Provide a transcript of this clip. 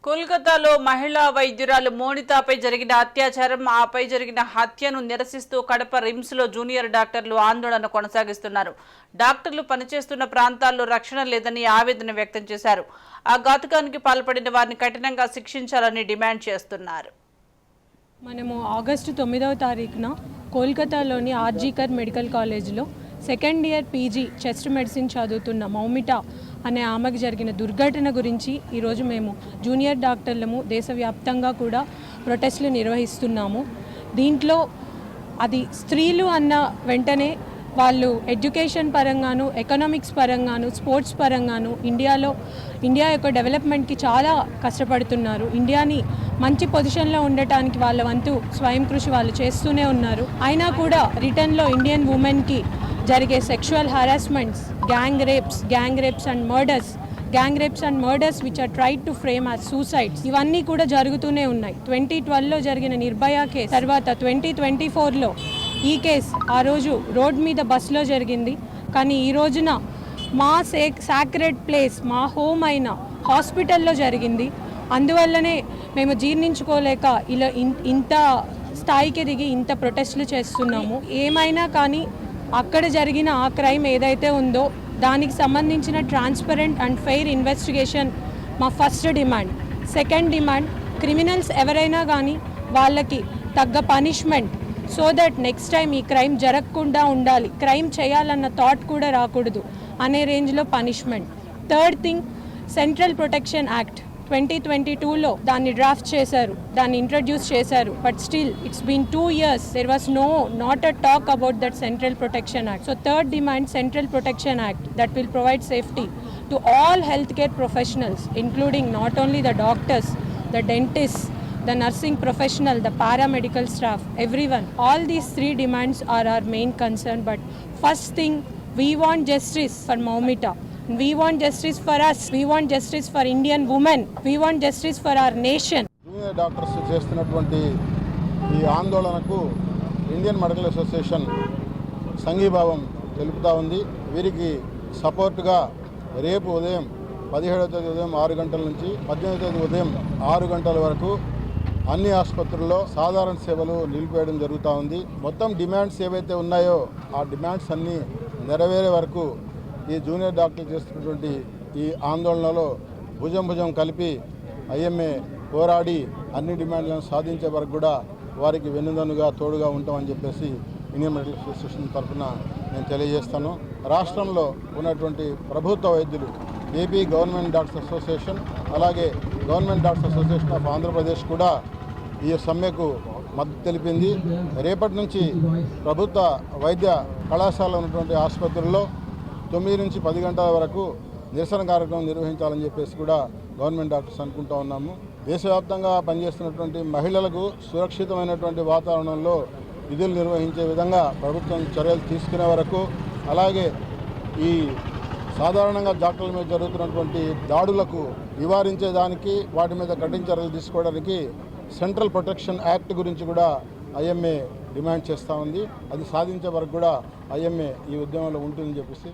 కోల్కతాలో మహిళా వైద్యురాలు మోనితాపై జరిగిన అత్యాచారం, ఆపై జరిగిన హత్యను నిరసిస్తూ కడప రిమ్స్లో జూనియర్ డాక్టర్లు ఆందోళన కొనసాగిస్తున్నారు. డాక్టర్లు పనిచేస్తున్న ప్రాంతాల్లో రక్షణ లేదని ఆవేదన వ్యక్తం చేశారు. ఆ ఘాతుకానికి పాల్పడిన వారిని కఠినంగా శిక్షించాలని డిమాండ్ చేస్తున్నారు. మనము ఆగస్టు 9వ తారీఖున కోల్కతాలోని ఆర్జీకర్ మెడికల్ కాలేజ్లో second year PG chest medicine చదువుతున్న మౌమిట అనే ఆమెకు జరిగిన దుర్ఘటన గురించి ఈరోజు మేము జూనియర్ డాక్టర్లము దేశవ్యాప్తంగా కూడా ప్రొటెస్టులు నిర్వహిస్తున్నాము. దీంట్లో అది స్త్రీలు అన్న వెంటనే వాళ్ళు ఎడ్యుకేషన్ పరంగాను, ఎకనామిక్స్ పరంగాను, స్పోర్ట్స్ పరంగాను ఇండియా యొక్క డెవలప్మెంట్కి చాలా కష్టపడుతున్నారు. ఇండియాని మంచి పొజిషన్లో ఉండటానికి వాళ్ళ వంతు స్వయం కృషి వాళ్ళు చేస్తూనే ఉన్నారు. అయినా కూడా రిటర్న్లో ఇండియన్ ఉమెన్కి జరిగే sexual harassments, gang rapes and murders which are tried to frame as suicides, ఇవన్నీ కూడా జరుగుతూనే ఉన్నాయి. 2012లో జరిగిన నిర్భయ కేసు తర్వాత 2024లో ఈ కేసు ఆ రోజు రోడ్ మీద బస్సులో జరిగింది. కానీ ఈ రోజున మా సాక్రెడ్ ప్లేస్, మా హోమ్ అయిన హాస్పిటల్లో జరిగింది. అందువల్లనే మేము జీర్ణించుకోలేక ఇలా ఇంత స్థాయికి దిగి ఇంత ప్రొటెస్టులు చేస్తున్నాము. ఏమైనా కానీ అక్కడ జరిగిన ఆ క్రైమ్ ఏదైతే ఉందో దానికి సంబంధించిన ట్రాన్స్పరెంట్ అండ్ ఫెయిర్ ఇన్వెస్టిగేషన్ మా first demand. Second demand, criminals ఎవరైనా కానీ వాళ్ళకి తగ్గ punishment, so that next time ఈ క్రైమ్ జరగకుండా ఉండాలి, క్రైమ్ చేయాలన్న థాట్ కూడా రాకూడదు అనే రేంజ్లో punishment. Third thing, central protection act 2022లో దాన్ని డ్రాఫ్ట్ చేశారు, దాన్ని ఇంట్రడ్యూస్ చేశారు. But still it's been 2 years, there was not a talk about that Central Protection Act. So third demand, Central Protection Act that will provide safety to all healthcare professionals, including not only the doctors, the dentists, the nursing professional, the paramedical staff, everyone. All these 3 demands are our main concern. But first thing, we want justice for Moumita. We want justice for us. We want justice for Indian women. We want justice for our nation. Junior doctors చేస్తున్నటువంటి ఈ ఆందోళనకు Indian medical association సంఘీభావం తెలుపుతూ ఉంది. వీరికి సపోర్టుగా రేపు ఉదయం 17వ తేదీ ఉదయం 6 గంటల నుంచి 18వ తేదీ ఉదయం 6 గంటల వరకు అన్ని ఆసుపత్రుల్లో సాధారణ సేవలు నిలిపేయడం జరుగుతూ ఉంది. మొత్తం డిమాండ్స్ ఏవైతే ఉన్నాయో ఆ డిమాండ్స్ అన్నీ నెరవేరే వరకు ఈ జూనియర్ డాక్టర్లు చేస్తున్నటువంటి ఈ ఆందోళనలో భుజం కలిపి ఐఎంఏ పోరాడి అన్ని డిమాండ్లను సాధించే వరకు కూడా వారికి వెన్నుదన్నుగా తోడుగా ఉంటామని చెప్పేసి ఇండియన్ మెడికల్ అసోసియేషన్ తరఫున నేను తెలియజేస్తాను. రాష్ట్రంలో ఉన్నటువంటి ప్రభుత్వ వైద్యులు, ఏపీ గవర్నమెంట్ డాక్టర్స్ అసోసియేషన్, అలాగే government doctors association of Andhra Pradesh కూడా ఈ సమ్మెకు మద్దతు తెలిపింది. రేపటి నుంచి ప్రభుత్వ వైద్య కళాశాల ఉన్నటువంటి ఆసుపత్రుల్లో 9 నుంచి 10 గంటల వరకు నిరసన కార్యక్రమం నిర్వహించాలని చెప్పేసి కూడా గవర్నమెంట్ డాక్టర్స్ అనుకుంటూ ఉన్నాము. దేశవ్యాప్తంగా పనిచేస్తున్నటువంటి మహిళలకు సురక్షితమైనటువంటి వాతావరణంలో విధులు నిర్వహించే విధంగా ప్రభుత్వం చర్యలు తీసుకునే వరకు, అలాగే ఈ సాధారణంగా డాక్టర్ల మీద జరుగుతున్నటువంటి దాడులకు నివారించేదానికి, వాటి మీద కఠిన చర్యలు తీసుకోవడానికి సెంట్రల్ ప్రొటెక్షన్ యాక్ట్ గురించి కూడా ఐఎంఏ డిమాండ్ చేస్తూ ఉంది. అది సాధించే వరకు కూడా ఐఎంఏ ఈ ఉద్యమంలో ఉంటుందని చెప్పేసి